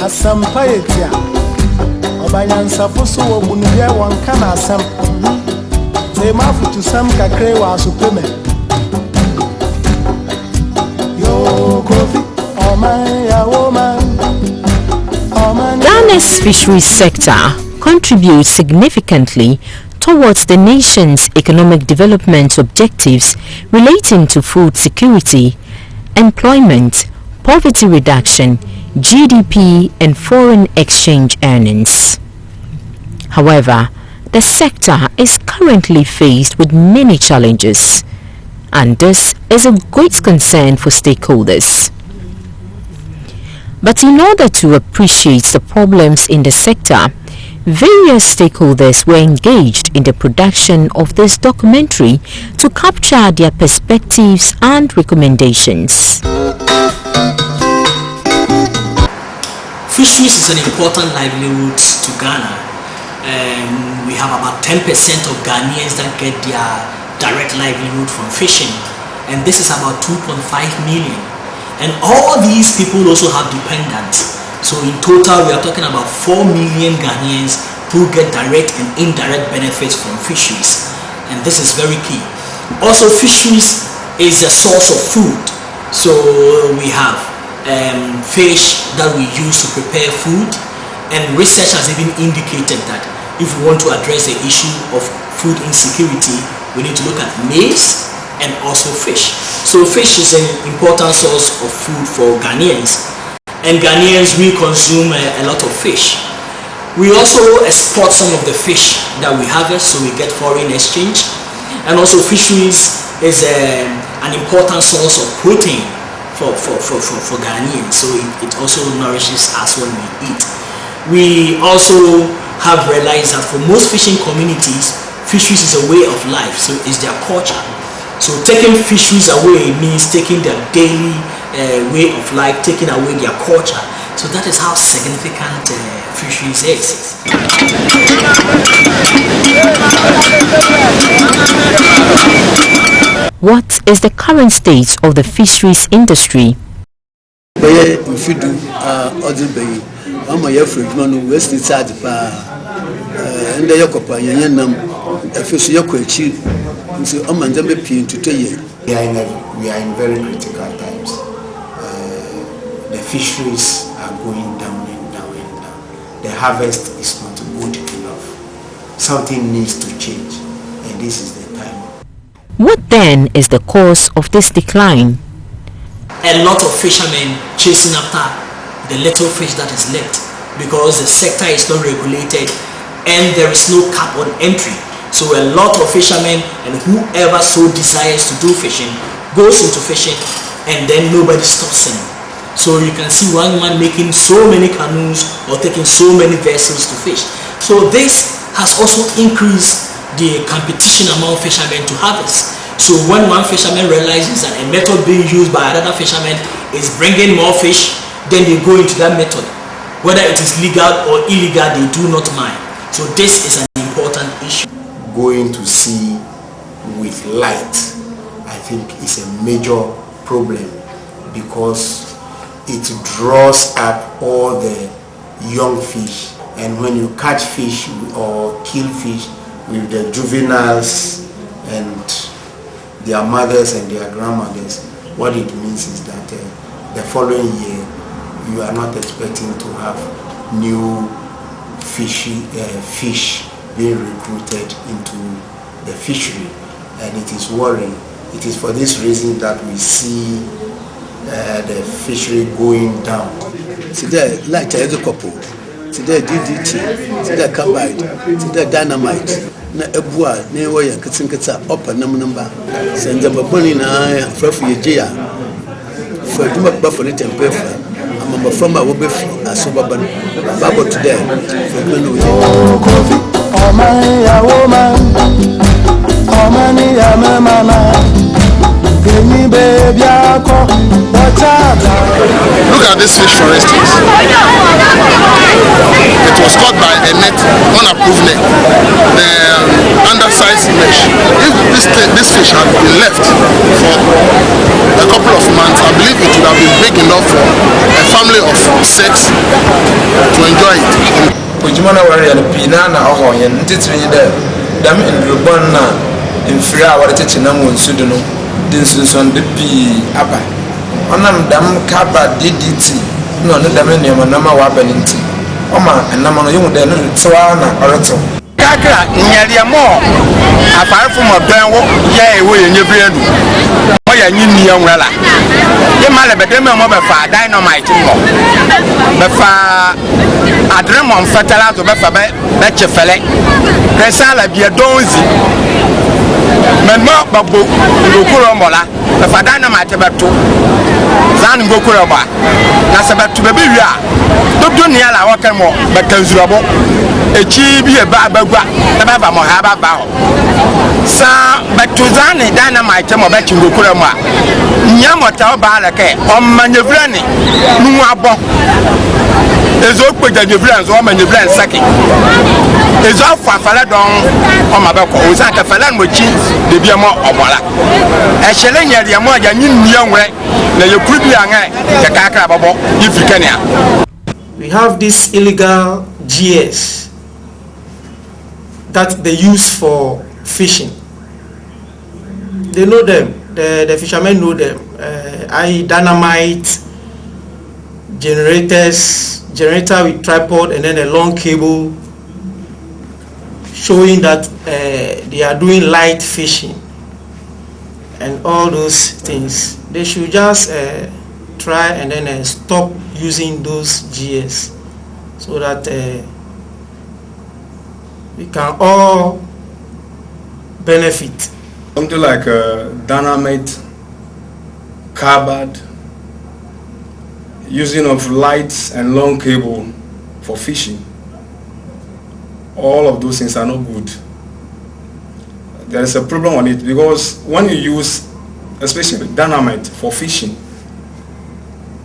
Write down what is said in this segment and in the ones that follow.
Asampayetia Obanyansa foso wo bunubia wonka na asam Say mafutu sam kakre wa supreme Yo kofi oh man ya woman Ghana's fisheries sector contributes significantly towards the nation's economic development objectives relating to food security, employment, poverty reduction, GDP and foreign exchange earnings. However, the sector is currently faced with many challenges, and this is a great concern for stakeholders. But in order to appreciate the problems in the sector, various stakeholders were engaged in the production of this documentary to capture their perspectives and recommendations. Fisheries is an important livelihood to Ghana. We have about 10% of Ghanaians that get their direct livelihood from fishing, and this is about 2.5 million. And all these people also have dependents. So in total, we are talking about 4 million Ghanaians who get direct and indirect benefits from fisheries. And this is very key. Also, fisheries is a source of food. So we have fish that we use to prepare food. And research has even indicated that if we want to address the issue of food insecurity, we need to look at maize and also fish. So fish is an important source of food for Ghanaians, and Ghanaians, we consume a lot of fish. We also export some of the fish that we harvest, so we get foreign exchange. And also fisheries is an important source of protein for Ghanaians, so it also nourishes us when we eat. We also have realized that for most fishing communities, fisheries is a way of life, so it's their culture. So taking fisheries away means taking their daily way of life, taking away their culture. So that is how significant fisheries is. What is the current state of the fisheries industry? We are in very critical times. The fisheries are going down and down and down. The harvest is not good enough. Something needs to change, and this is the time. What then is the cause of this decline? A lot of fishermen chasing after the little fish that is left because the sector is not regulated and there is no cap on entry. So a lot of fishermen and whoever so desires to do fishing goes into fishing, and then nobody stops him. So you can see one man making so many canoes or taking so many vessels to fish. So this has also increased the competition among fishermen to harvest. So when one fisherman realizes that a method being used by another fisherman is bringing more fish, then they go into that method. Whether it is legal or illegal, they do not mind. So this is an important issue. Going to sea with light, I think, is a major problem because it draws up all the young fish, and when you catch fish or kill fish with the juveniles and their mothers and their grandmothers, what it means is that the following year you are not expecting to have new fish being recruited into the fishery, and it is worrying. It is for this reason that we see the fishery going down. Today, like the couple, today DDT, today carbide, today dynamite. Na ebua na ewe kitsa up na number. Send them money na for year. For do not buffer it and pay for. I'm from our wife as Sobaban. Babo today. Oh man, ya woman. Oh man, ya mama. Baby, baby, look at this fish, for instance. It was caught by a net, unapproved net, the undersized mesh. If this fish had been left for a couple of months, I believe it would have been big enough for a family of 6 to enjoy it. Ojumana warrior pina na oho yen ntitiri de dam ndrobon na mfiri a wore tete na monsudu no din sunson de pi aba onam dam kaba DDT no no dam ne ma na ma wa ba nti oma enam no yemu de no tsewa na oreto kakra nyariya mo afarfo mo dan wo ye ewo ye nyebradu mo ya nyinni enwela ye male be dem mo be fa dynamite mo be fa adremo mfatala to be fa be chefele presala bia donzi menmo babo ngokuro mola be fa dynamite beto zan ngokuro ba na se beto be wi a dodo ne ala wo kan mo be kanzurobo echi bi e ba bagwa e ba mo ha ba ho sa beto zan ne dynamite mo be chingokuro mo a nyamota ba ala ke o manyevra ni nu abo ezo kpeja nyevra nzo o manyevra nsaki ezo afa fala don o ma be ko o san ka fala mo chi de bia mo obola e chele nyari mo ja nyinni enwre na ye kudu anga ya kakra babo ifrikania. We have this illegal GS that they use for fishing. They know them. The fishermen know them. Dynamite, generator with tripod, and then a long cable showing that they are doing light fishing and all those things. They should just try and then stop using those GS so that we can all benefit. Something like dynamite, carbide, using of lights and long cable for fishing. All of those things are not good. There is a problem on it because when you use, especially dynamite for fishing,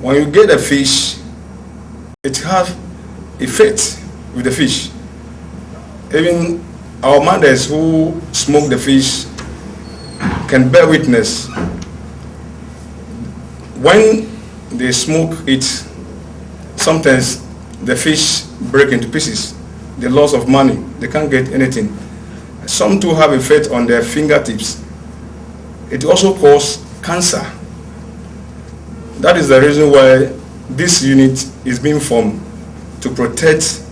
when you get a fish, it has effect with the fish. Even our mothers who smoke the fish can bear witness. When they smoke it, sometimes the fish break into pieces. The loss of money, they can't get anything. Some too have effect on their fingertips. It also causes cancer. That is the reason why this unit is being formed to protect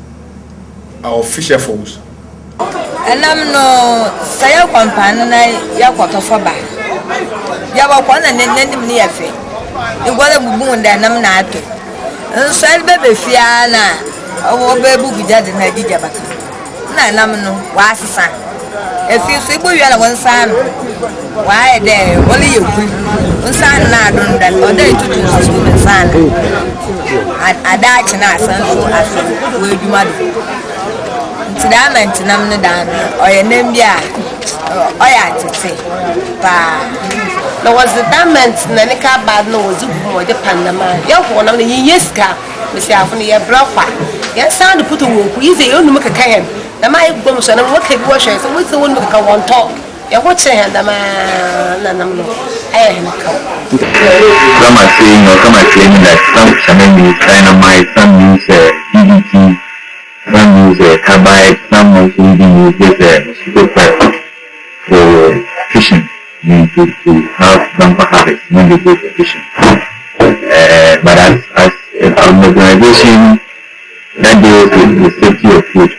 our fisher folks. And I'm no saya company na ya kwato foba. Ya ba kwa na nenim ni yafe. Igwala bubu nda nam na ato. Nso elbe fia na owo be bubu jade na dija baka. Na nam no wa asesa. Efi so igbo wi na wonsa no. Wa ede wole yeku. Wonsa na adon da oda etutu nso wonsa na. Adachi na asanso aso we adwuma do. Tidament nam no dan oye nembia oya tete pa no was the diamond na ne ka bad no was mo de panama ya ho nam ne yeska me se afo ne ye brafa ya sound put wo ku ize yo num kaka hen na mai gbom so na wo ka bi wo hwe so wo se wo num kaka won talk ya wo che hen da ma na nam no aye hen ka some are saying that some shaman use dynamite, some use DDT, some use carbide, some also even use mosquito trap for fishing, to have bumper harvest when they go for fishing. But as an organization that deals with the safety of food,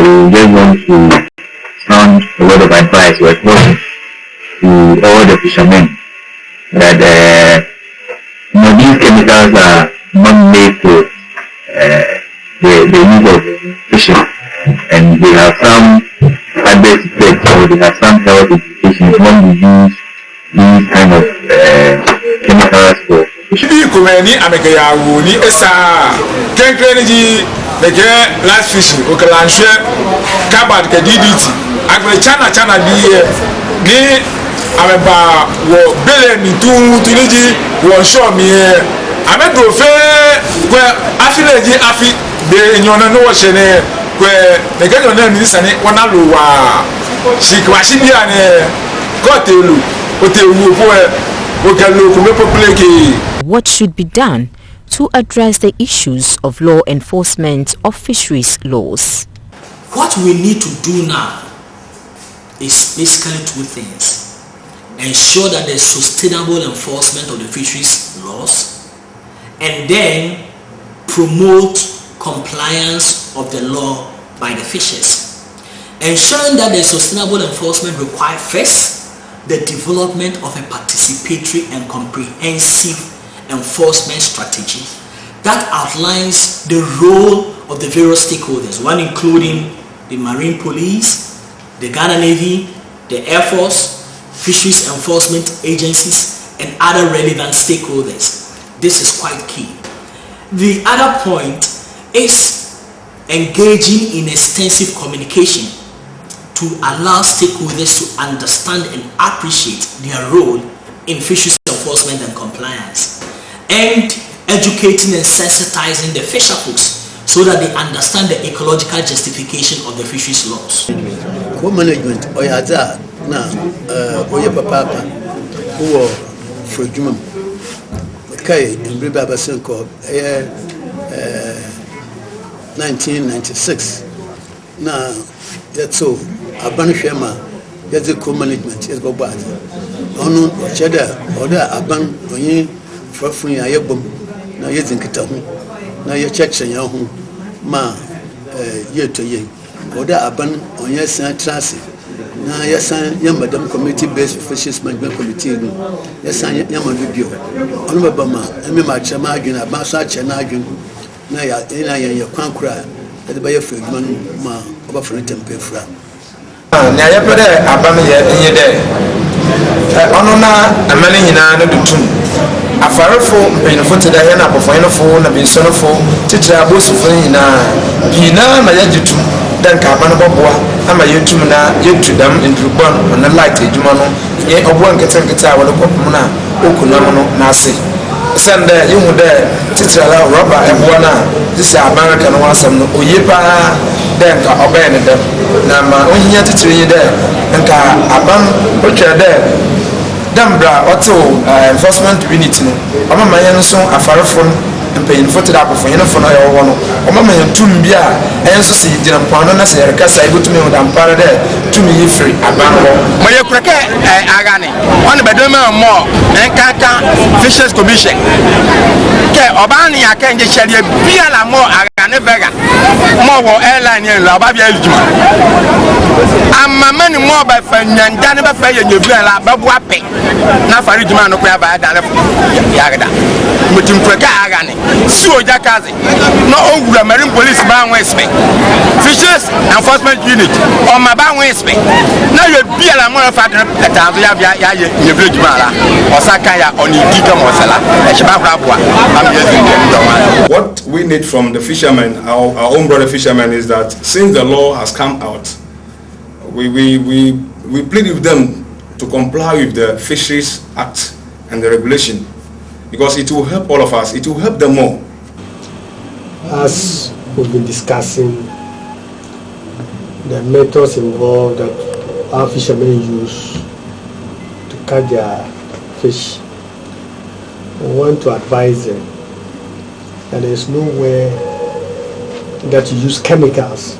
we just want to sound a word of advice or caution to all the fishermen that these chemicals are not made for the use of fishing, and they have some adverse effects or they have some health implications when we use these kind of chemicals for fishing. Last fishing, carbide DDT. China be ameba wo bele mi tuniji wo show mi amedo fe kwe afileji afi be nyona no wo chene kwe negejo na mi sane wona lo wa shikwa shibia ne kotelu otewu po o galo ko me populate. What should be done to address the issues of law enforcement of fisheries laws. What we need to do now is basically two things. Ensure that there's sustainable enforcement of the fisheries laws, and then promote compliance of the law by the fishers. Ensuring that there's sustainable enforcement requires first the development of a participatory and comprehensive enforcement strategy that outlines the role of the various stakeholders, one including the Marine Police, the Ghana Navy, the Air Force, fisheries enforcement agencies, and other relevant stakeholders. This is quite key. The other point is engaging in extensive communication to allow stakeholders to understand and appreciate their role in fisheries enforcement and compliance, and educating and sensitizing the fisher folks so that they understand the ecological justification of the fisheries laws. Co-management oyaza na oye papa who for jumam kai imbre baba senko 1996 na yatso aban hwema yaze co-management is baba onu cheda oda aban onye frafun ya yebom na yezinkita ho na ye chechen ya ho ma yetoye oda aban onye san trance na yesan yamadam community based fisheries management committee no yesan yamadu bio onu baba ma emi ma chema adwena ba so ache na adwen na ya ina ye kwankura de ba ye fredman ma oba fere tempe fura na ya pede aban ye nyede ono na amane nyina no dutum afarefo mpanyinfo te da na abofanyinfo na bensonfo titira abosufo nyina bina ma yajitum dan ka aban boboa ama yetum na yetu dam ndrubon na light ejuma no ye obo nketenkete a wole kopum na okunam no na ase sende yehu de titira la rubber eboa na disa America no wasam no oyepa den ka oben ne dem na ma onyinya titire yi de nka aban otwa de dambra auto enforcement unit no ama mayen so afarefo mpanyinfo te da abofanyinfo no yewo no ama mayen tumbi a enso si gina pano na se rekasa ibutumi ho dampare de tumi yifri aban ho moye kureke agane on bedome mo enkaka fisheries commission ke obani akenje sherie bia la mo agane vega mo wo airline yen la ba bia eljuma amma mani mo ba fanyanda ne ba fa yenyebia la babu ape na fari juma no kwa ba da le yagda mutim kureke agane si oja kazi no owura Marine Police ba won expect fisheries enforcement unit o ma ba won expect na ye bia la mo fa da tanzo ya ye nyebia juma la osaka ya oni dika mo sala e se ba kura boa am yes. What we need from the fishermen, our own brother fishermen, is that since the law has come out, we plead with them to comply with the Fisheries Act and the regulation, because it will help all of us, it will help them more. As we've been discussing, the methods involved that our fishermen use to catch their fish, we want to advise them that there is nowhere that you use chemicals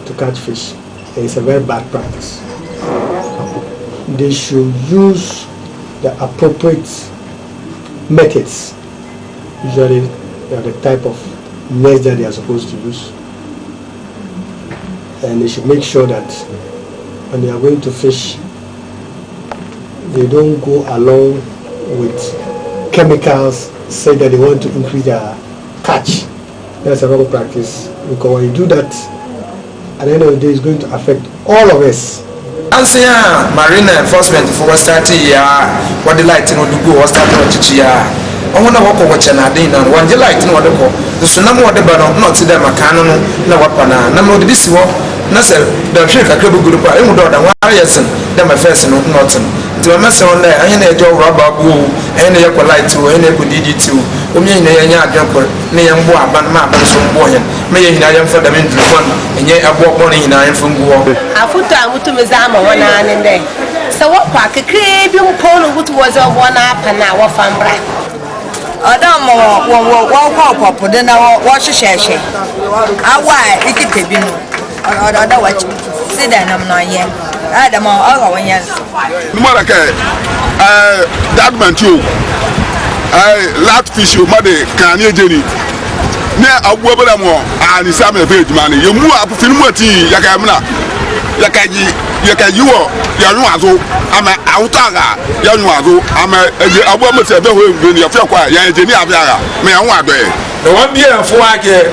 to catch fish. It's a very bad practice. They should use the appropriate methods. Usually they are the type of nets that they are supposed to use. And they should make sure that when they are going to fish, they don't go along with chemicals, say that they want to increase their catch. That's a wrong practice, because when you do that, at the end of the day, it's going to affect all of us. Ansia marine enforcement for start here what the light no do go start no chichi ya wona wako wacha na dey na one light no wode ko so na mo wode ba no not them akano no na wapana na mo de si wo na se da hwe kakra bu group a emu do da wa yesen da my first no not to ma se on there anya na ejo rubber go anya na yako light o anya na ko DDT o mi nya nya adwen ko na ye mbo aban ma aban so mbo hen me ye hina ye mfa da me ndru fon enye abo ko ni hina ye mfa nguo afuto amutu mezama wana nende so what kwa kekre bi mpo no gutu wozo bona apa na wo fambra Adam walk then wash share. Awa ikitebinu. Other watch. See that I'm not here. Adam all our years. Marake, that man too. Lat fish you mother can you jenny. Ne abuabara mo ani same page man. You move up film ati yakamna. Yakaji wo yanu azo ama autaga yanu azo ama abuama se be ho bi ya kwa ya engineer abiara me ya ado e. The one be en fo ake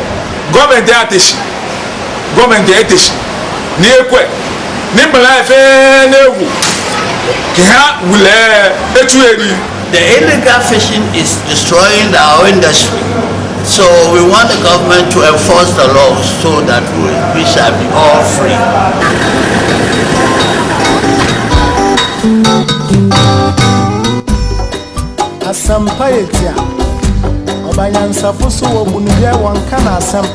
government attention. Government attention. Ni ekwe. Ni bala fe na ewu. Ki ha wule etueri. The illegal fishing is destroying our industry. So we want the government to enforce the laws so that we shall be all free. Asampayetia Obanyansafu so obunye wonka na asam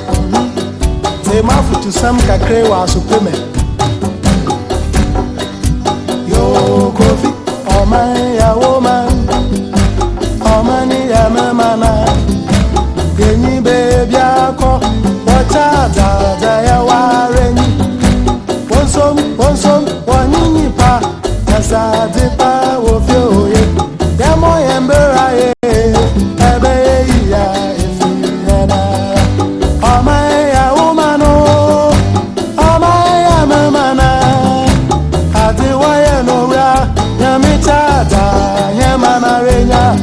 Tema futu sam kakre wa supeme Yo kofi oman ya woman Omani ya mamana Genyi baby ako Wachata ya wareni Wonsom wanyinyi pa Nasadipa wofyoye Demo yembera ye Ebe ya ifirena Omaya umano Omaya mamana Adi waye no ra Nyamichata Nyamana renya